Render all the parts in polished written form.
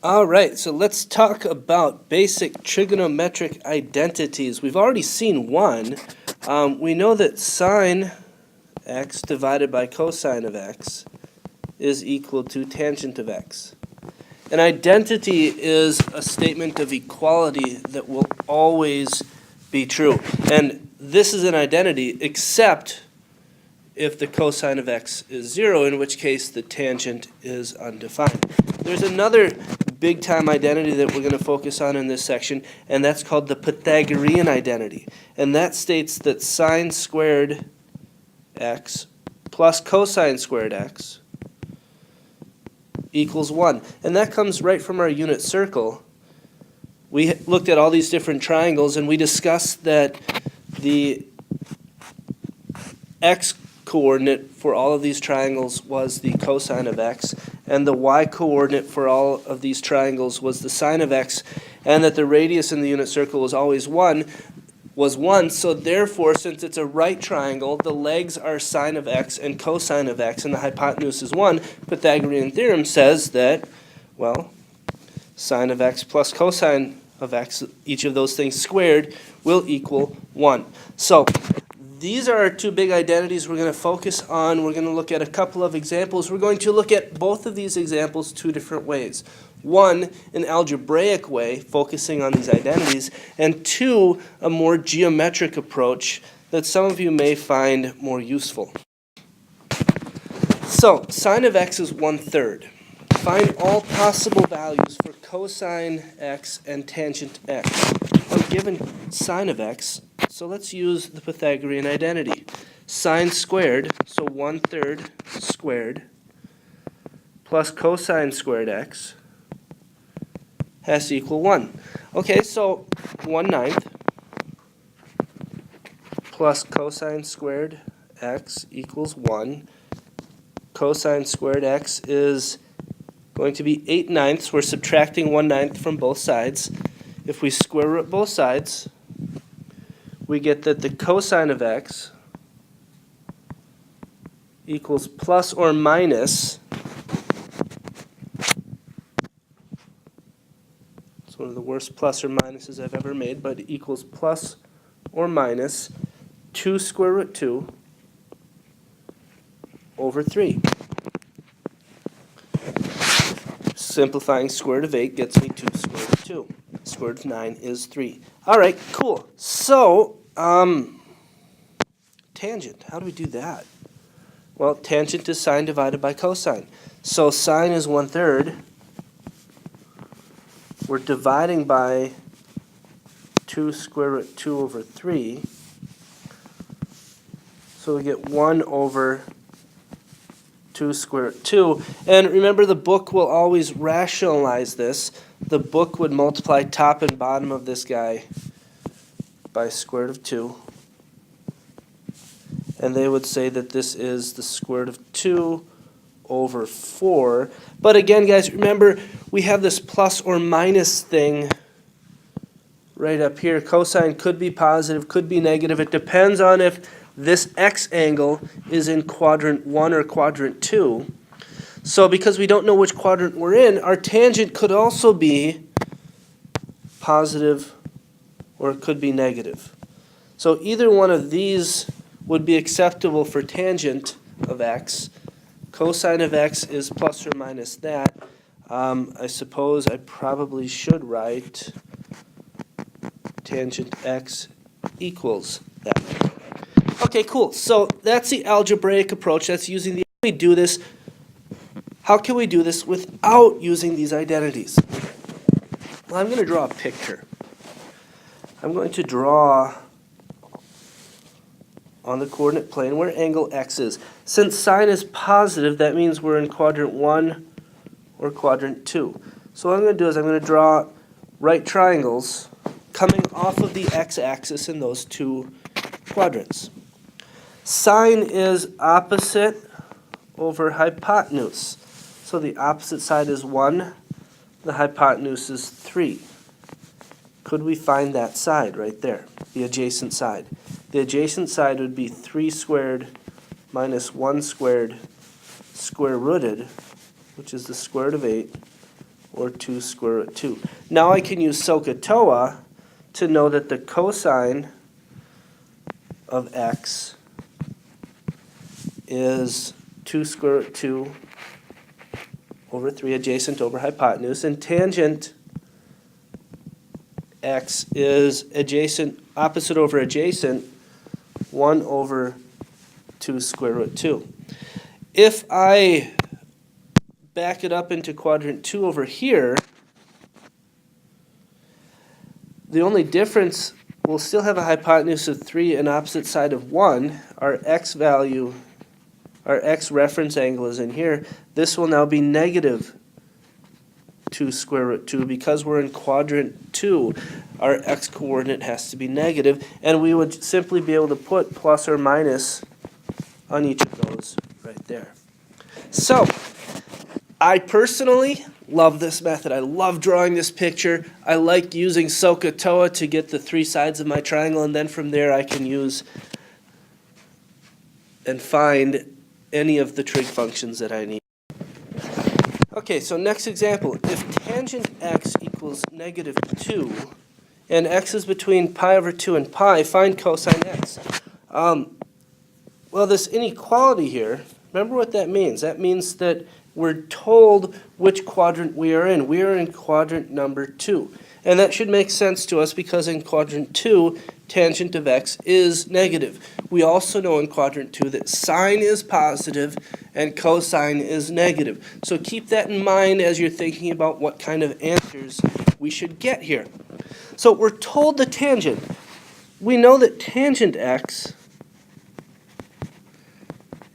All right, so let's talk about basic trigonometric identities. We've already seen one. We know that sine x divided by cosine of x is equal to tangent of x. An identity is a statement of equality that will always be true. And this is an identity except if the cosine of x is 0, in which case the tangent is undefined. There's another big-time identity that we're going to focus on in this section, and that's called the Pythagorean identity. And that states that sine squared x plus cosine squared x equals 1. And that comes right from our unit circle. We looked at all these different triangles, and we discussed that the x coordinate for all of these triangles was the cosine of x, and the y coordinate for all of these triangles was the sine of x, and that the radius in the unit circle was always 1, so therefore, since it's a right triangle, the legs are sine of x and cosine of x, and the hypotenuse is 1. Pythagorean theorem says that, well, sine of x plus cosine of x, each of those things squared, will equal 1. So these are our two big identities we're going to focus on. We're going to look at a couple of examples. We're going to look at both of these examples two different ways. One, an algebraic way, focusing on these identities, and two, a more geometric approach that some of you may find more useful. So, sine of x is 1/3. Find all possible values for cosine x and tangent x. I'm given sine of x, so let's use the Pythagorean identity. Sine squared, so 1/3 squared, plus cosine squared x has to equal 1. Okay, so 1/9 plus cosine squared x equals 1. Cosine squared x is going to be 8/9. We're subtracting 1/9 from both sides. If we square root both sides, we get that the cosine of x equals plus or minus, it's one of the worst plus or minuses I've ever made, but it equals plus or minus 2 square root 2 over 3. Simplifying square root of 8 gets me 2 square root of 2. Square root of 9 is 3. All right, cool. So, tangent, how do we do that? Well, tangent is sine divided by cosine. So sine is 1/3. We're dividing by 2 square root 2 over 3. So we get 1 over 2 square root 2. And remember, the book will always rationalize this. The book would multiply top and bottom of this guy by square root of 2. And they would say that this is the square root of 2 over 4. But again, guys, remember, we have this plus or minus thing right up here. Cosine could be positive, could be negative. It depends on if this x angle is in quadrant 1 or quadrant 2. So because we don't know which quadrant we're in, our tangent could also be positive or it could be negative. So either one of these would be acceptable for tangent of x. Cosine of x is plus or minus that. I suppose I probably should write tangent x equals that. Okay, cool. So that's the algebraic approach. That's using the. We do this. How can we do this without using these identities? Well, I'm going to draw a picture. I'm going to draw on the coordinate plane where angle x is. Since sine is positive, that means we're in quadrant 1 or quadrant 2. So what I'm going to do is I'm going to draw right triangles coming off of the x-axis in those two quadrants. Sine is opposite over hypotenuse. So the opposite side is 1, the hypotenuse is 3. Could we find that side right there, the adjacent side? The adjacent side would be 3 squared minus 1 squared square rooted, which is the square root of 8, or 2 square root 2. Now I can use SOHCAHTOA to know that the cosine of x is 2 square root 2 over 3 adjacent over hypotenuse, and tangent x is adjacent, opposite over adjacent, 1 over 2 square root 2. If I back it up into quadrant 2 over here, the only difference, we'll still have a hypotenuse of 3 and opposite side of 1. Our x value, our x reference angle is in here. This will now be negative 2 square root 2 because we're in quadrant 2. Our x coordinate has to be negative, and we would simply be able to put plus or minus on each of those right there. So, I personally love this method. I love drawing this picture. I like using SOHCAHTOA to get the 3 sides of my triangle, and then from there I can use and find any of the trig functions that I need. Okay, so next example. If tangent x equals negative 2, and x is between pi over 2 and pi, find cosine x. Well, this inequality here, remember what that means. That means that we're told which quadrant we are in. We are in quadrant number 2. And that should make sense to us because in quadrant 2, tangent of x is negative. We also know in quadrant 2 that sine is positive and cosine is negative. So keep that in mind as you're thinking about what kind of answers we should get here. So we're told the tangent. We know that tangent x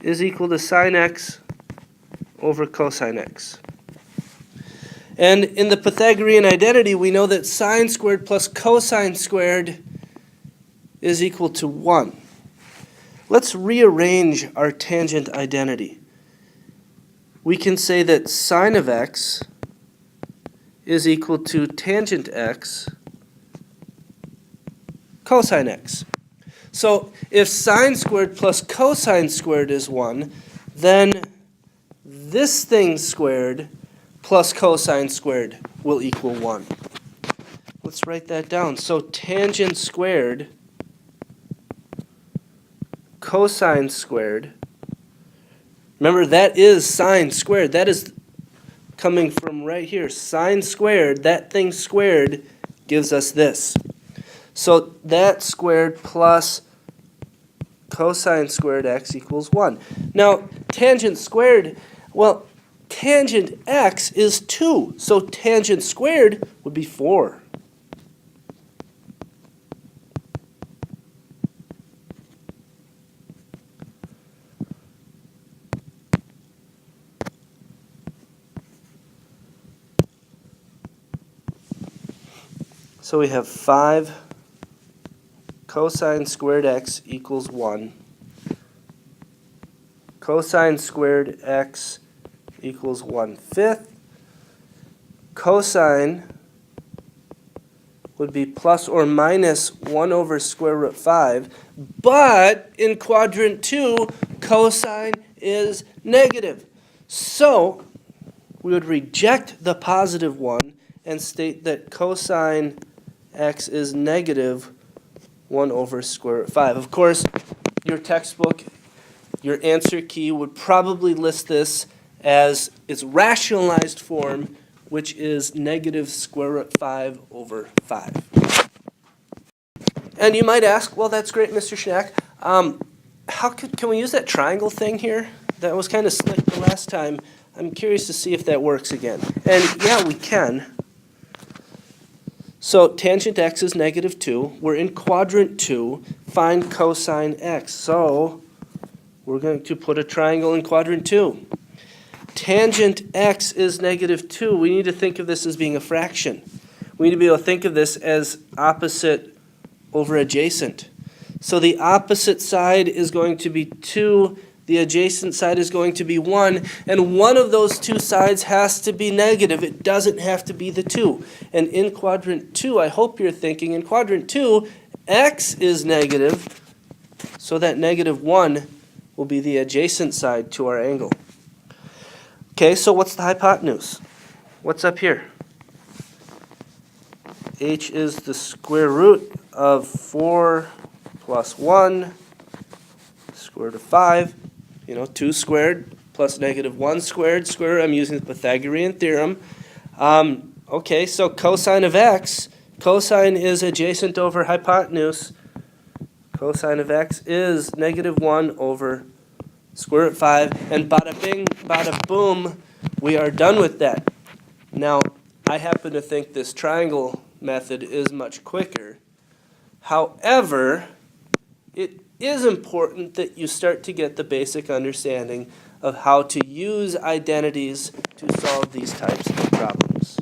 is equal to sine x over cosine x. And in the Pythagorean identity, we know that sine squared plus cosine squared is equal to 1. Let's rearrange our tangent identity. We can say that sine of x is equal to tangent x cosine x. So if sine squared plus cosine squared is 1, then this thing squared plus cosine squared will equal 1. Let's write that down. So tangent squared cosine squared, remember that is sine squared. That is coming from right here. Sine squared, that thing squared gives us this. So that squared plus cosine squared x equals 1. Now, tangent squared, well, tangent x is 2, so tangent squared would be 4. So we have 5 cosine squared x equals 1. Cosine squared x equals 1/5. Cosine would be plus or minus 1 over square root 5. But in quadrant 2, cosine is negative. So we would reject the positive 1 and state that cosine x is negative 1 over square root 5. Of course, your textbook, your answer key would probably list this as its rationalized form, which is negative square root 5 over 5. And you might ask, well, that's great, Mr. Schnack. Can we use that triangle thing here? That was kind of slick the last time. I'm curious to see if that works again. And yeah, we can. So tangent x is negative 2. We're in quadrant 2. Find cosine x. So we're going to put a triangle in quadrant 2. Tangent x is negative 2. We need to think of this as being a fraction. We need to be able to think of this as opposite over adjacent. So the opposite side is going to be 2. The adjacent side is going to be 1. And one of those two sides has to be negative. It doesn't have to be the 2. And in quadrant 2, I hope you're thinking, in quadrant 2, x is negative. So that negative 1 will be the adjacent side to our angle. Okay, so what's the hypotenuse? What's up here? H is the square root of 4 plus 1, square root of 5. 2 squared plus negative 1 squared. Square root, I'm using the Pythagorean theorem. Okay, so cosine of x, cosine is adjacent over hypotenuse. Cosine of x is negative 1 over square root 5. And bada bing, bada boom, we are done with that. Now, I happen to think this triangle method is much quicker. However, it is important that you start to get the basic understanding of how to use identities to solve these types of problems.